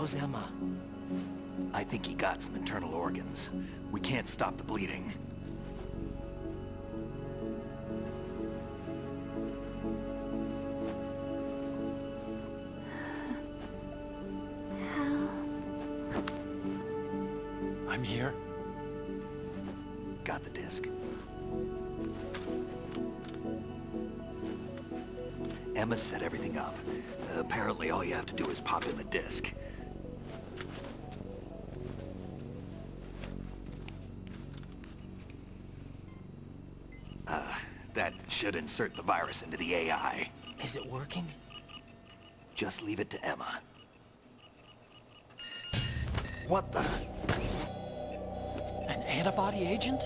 How's Emma? I think he got some internal organs. We can't stop the bleeding. I'm here. Got the disc. Emma set everything up. Apparently all you have to do is pop in the disc. That should insert the virus into the AI. Is it working? Just leave it to Emma. What the? An antibody agent?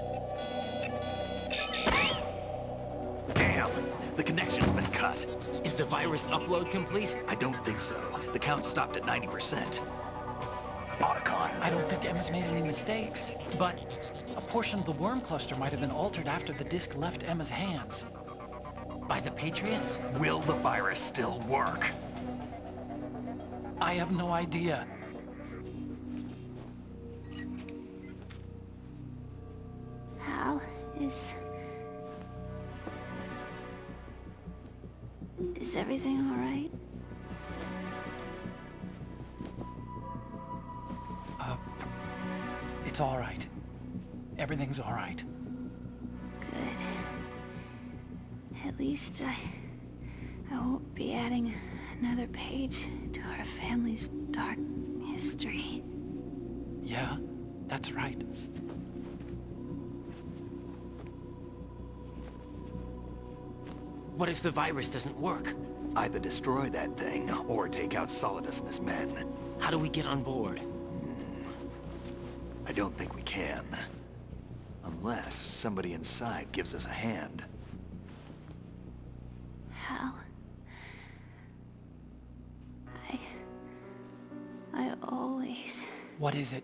Damn! The connection's been cut. Is the virus upload complete? I don't think so. The count stopped at 90%. Otacon. I don't think Emma's made any mistakes. But a portion of the worm cluster might have been altered after the disc left Emma's hands. By the Patriots? Will the virus still work? I have no idea. Hal, is everything all right? It's all right. Everything's all right. Good. At least I won't be adding another page to our family's dark history. Yeah, that's right. What if the virus doesn't work? Either destroy that thing, or take out Solidus and his men. How do we get on board? I don't think we can. Unless somebody inside gives us a hand. Hal, I always... What is it?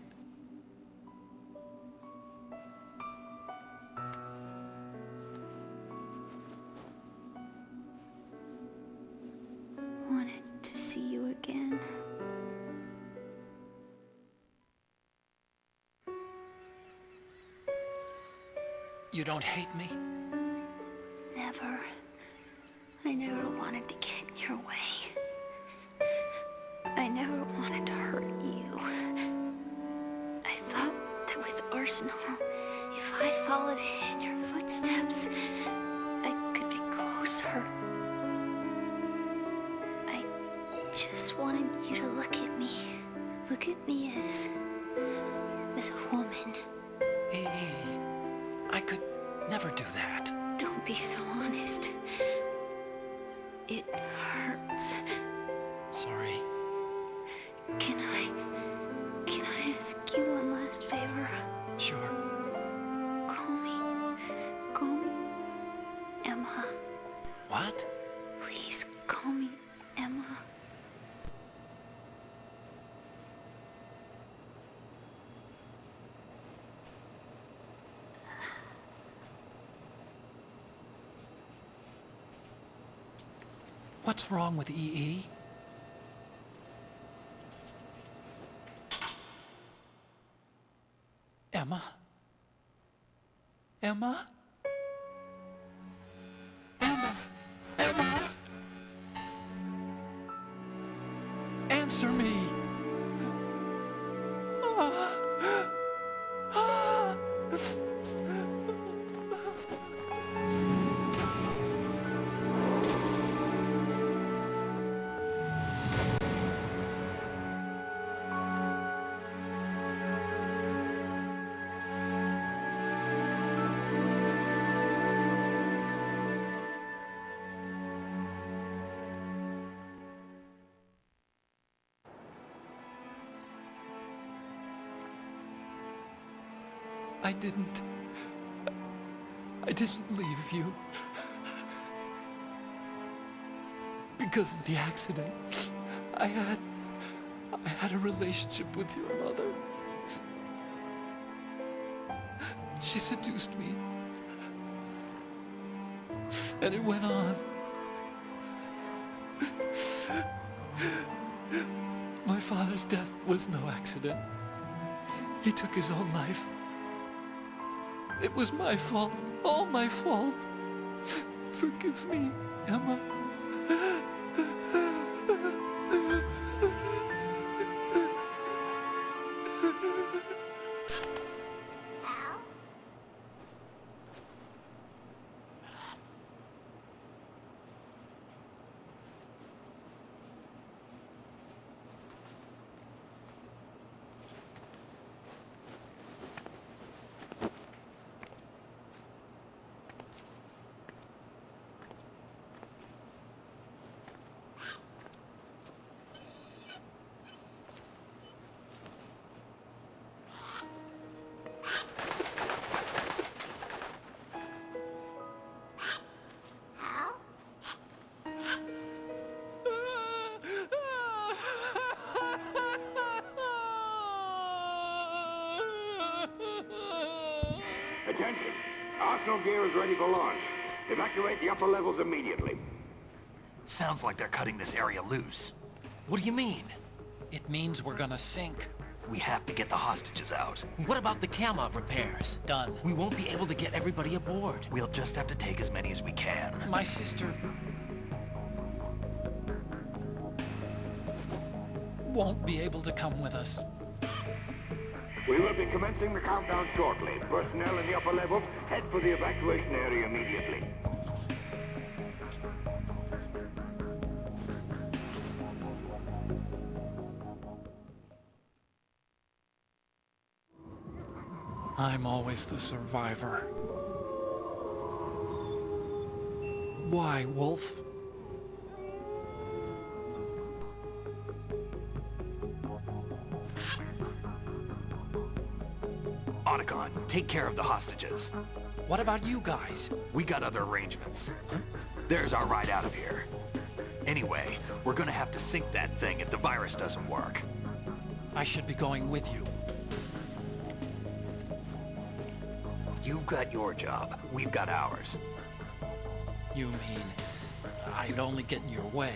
wanted to see you again. You don't hate me? Never. I never wanted to get in your way. I never wanted to hurt you. I thought that with Arsenal, if I followed in your footsteps, I could be closer. I just wanted you to look at me. Look at me as a woman. I could never do that. Don't be so honest. It hurts. Sorry. Can I ask you one last favor? Sure. Call me Emma. What? Please call me Emma. What's wrong with EE? Emma? Emma? Emma? Emma? Answer me! I didn't leave you. Because of the accident, I had a relationship with your mother. She seduced me. And it went on. My father's death was no accident. He took his own life. It was my fault, all my fault. Forgive me, Emma. Attention! Arsenal gear is ready for launch. Evacuate the upper levels immediately. Sounds like they're cutting this area loose. What do you mean? It means we're gonna sink. We have to get the hostages out. What about the Kamov repairs? Done. We won't be able to get everybody aboard. We'll just have to take as many as we can. My sister won't be able to come with us. We will be commencing the countdown shortly. Personnel in the upper levels, head for the evacuation area immediately. I'm always the survivor. Why, Wolf? Otacon, take care of the hostages. What about you guys? We got other arrangements. There's our ride out of here. Anyway, we're gonna have to sink that thing if the virus doesn't work. I should be going with you. You've got your job, we've got ours. You mean I'd only get in your way?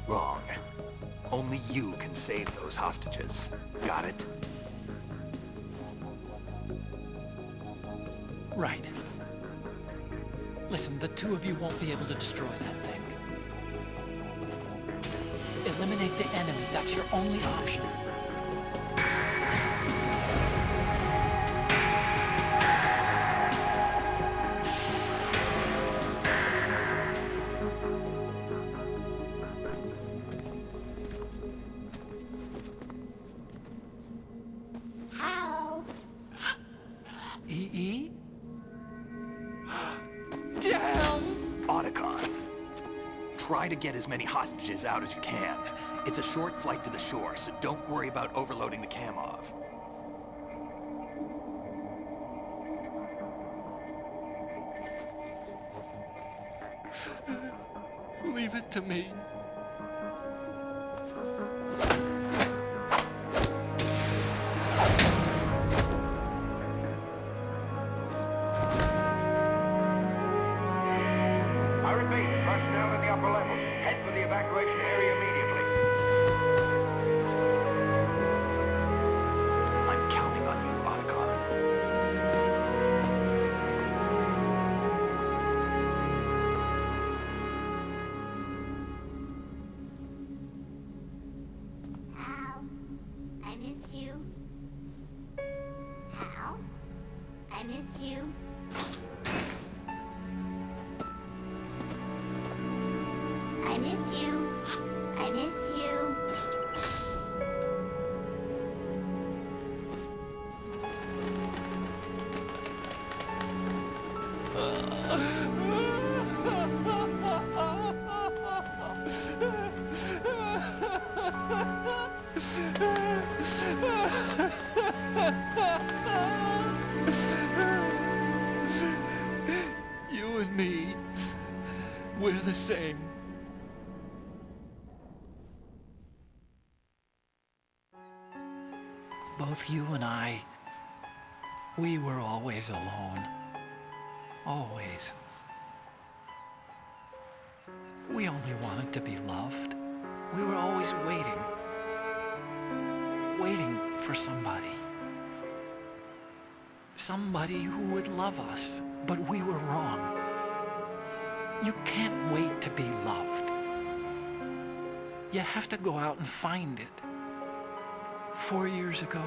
Wrong. Only you can save those hostages. Got it? Right. Listen, the two of you won't be able to destroy that thing. Eliminate the enemy. That's your only option. EE? Down! Otacon, try to get as many hostages out as you can. It's a short flight to the shore, so don't worry about overloading the Kamov. Leave it to me. I repeat, personnel in the upper levels, head for the evacuation area immediately. I'm counting on you, Otacon. Hal, I miss you. Hal, I miss you. I miss you. I miss you. You and me, we're the same. Both you and I, we were always alone. Always. We only wanted to be loved. We were always waiting. waiting for somebody. Somebody who would love us, but we were wrong. You can't wait to be loved. You have to go out and find it. 4 years ago,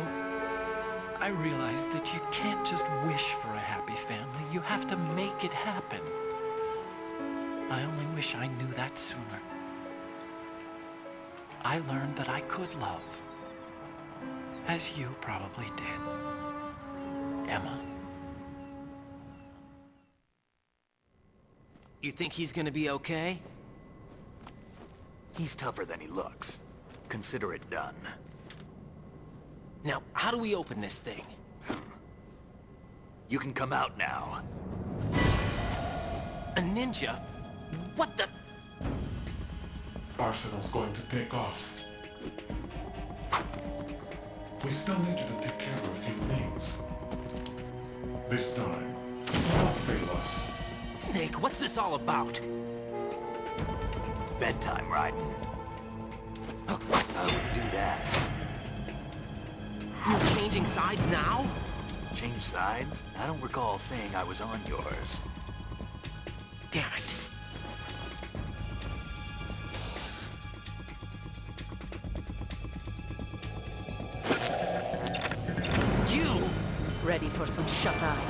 I realized that you can't just wish for a happy family. You have to make it happen. I only wish I knew that sooner. I learned that I could love, as you probably did, Emma. You think he's gonna be okay? He's tougher than he looks. Consider it done. Now, how do we open this thing? You can come out now. A ninja? What the? Arsenal's going to take off. We still need you to take care of a few things. This time, don't fail us. Snake, what's this all about? Bedtime, Raiden. I wouldn't do that. You're changing sides now? Change sides? I don't recall saying I was on yours. Damn it. You! Ready for some shut-eye?